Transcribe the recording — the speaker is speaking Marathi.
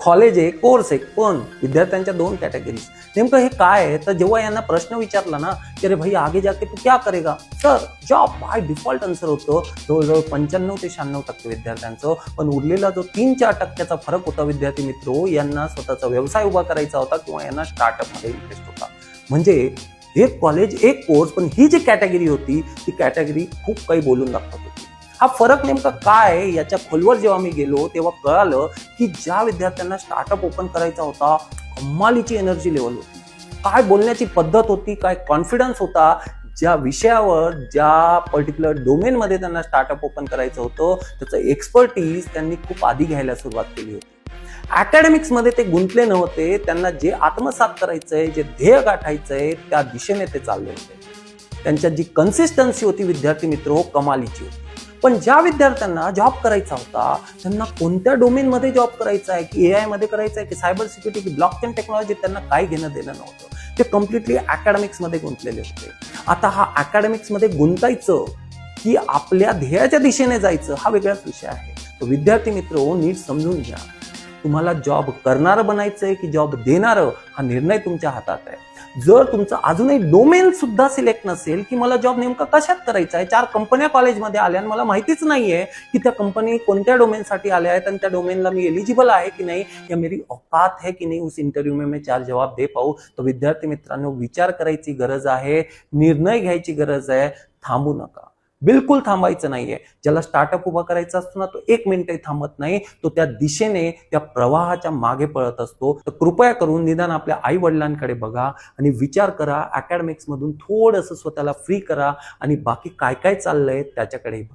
कॉलेज आहे, कोर्स आहे, पण विद्यार्थ्यांच्या दोन कॅटेगरीज. नेमकं हे काय आहे, तर जेव्हा यांना प्रश्न विचारला ना की अरे भाई आगे जाके तू क्या करेगा, sir job, by default answer होतं जवळजवळ 95 ते 96% विद्यार्थ्यांचं. पण उरलेला जो 3-4% फरक होता विद्यार्थी मित्रो, यांना स्वतःचा व्यवसाय उभा करायचा होता किंवा यांना स्टार्टअप मध्ये इंटरेस्ट होता. म्हणजे एक कॉलेज एक कोर्स, पण ही जी कॅटेगरी होती ती कॅटेगरी खूप काही बोलून दाखवत होती. हा फरक नेमका काय आहे याच्या खोलवर जेव्हा मी गेलो तेव्हा कळालं की ज्या विद्यार्थ्यांना स्टार्टअप ओपन करायचा होता, कमालीची एनर्जी लेवल होती, काय बोलण्याची पद्धत होती, काय कॉन्फिडन्स होता, ज्या विषयावर ज्या पर्टिक्युलर डोमेन मध्ये त्यांना स्टार्टअप ओपन करायचं होतं त्याचं एक्सपर्टीज त्यांनी खूप आधी घ्यायला सुरुवात केली होती. अकॅडमिक्स मध्ये ते गुंतले नव्हते, त्यांना जे आत्मसात करायचंय, जे ध्येय गाठायचंय त्या दिशेने ते चालले होते. त्यांच्यात जी कन्सिस्टन्सी होती विद्यार्थी मित्र कमालीची होती. पण ज्या विद्यार्थ्यांना जॉब करायचा होता त्यांना कोणत्या डोमेन मध्ये जॉब करायचा आहे, की एआय मध्ये करायचा आहे, की सायबर सिक्युरिटी, की ब्लॉकचेन टेक्नॉलॉजी, त्यांना काही घेणं देणं नव्हतं. ते कम्प्लिटली अकॅडमिक्स मध्ये गुंतलेले होते. आता हा अकॅडमिक्स मध्ये गुंतायचं की आपल्या ध्येयाच्या दिशेने जायचं हा वेगळाच विषय आहे. तो विद्यार्थी मित्र नीट समजून घ्या. तुम्हाला जॉब करणारं बनायचंय की जॉब देणारं, हा निर्णय तुमच्या हातात आहे. जर तुमचं अजूनही डोमेन सुद्धा सिलेक्ट नसेल की मला जॉब नेमका कशात करायचा आहे, 4 कंपन्या कॉलेजमध्ये आल्या आणि मला माहितीच नाहीये की त्या कंपनी कोणत्या डोमेनसाठी आल्या आहेत आणि त्या डोमेनला मी एलिजिबल आहे की नाही, या मेरी औकात है की नहीं उस इंटरव्यू में मैं 4 जवाब दे पाऊं, तो विद्यार्थी मित्रांनो विचार करायची गरज आहे, निर्णय घ्यायची गरज आहे. थांबू नका, बिलकुल थांबायचं नाहीये. ज्याला स्टार्टअप उभा करायचा असतो ना तो 1 मिनिटही थांबत नाही, तो त्या दिशेने त्या प्रवाहाच्या मागे पळत असतो. तर कृपया करून निदान आपल्या आई वडिलांकडे बघा आणि विचार करा, अकॅडमिक्स मधून थोडंसं स्वतःला फ्री करा आणि बाकी काय काय चाललंय त्याच्याकडे बघा.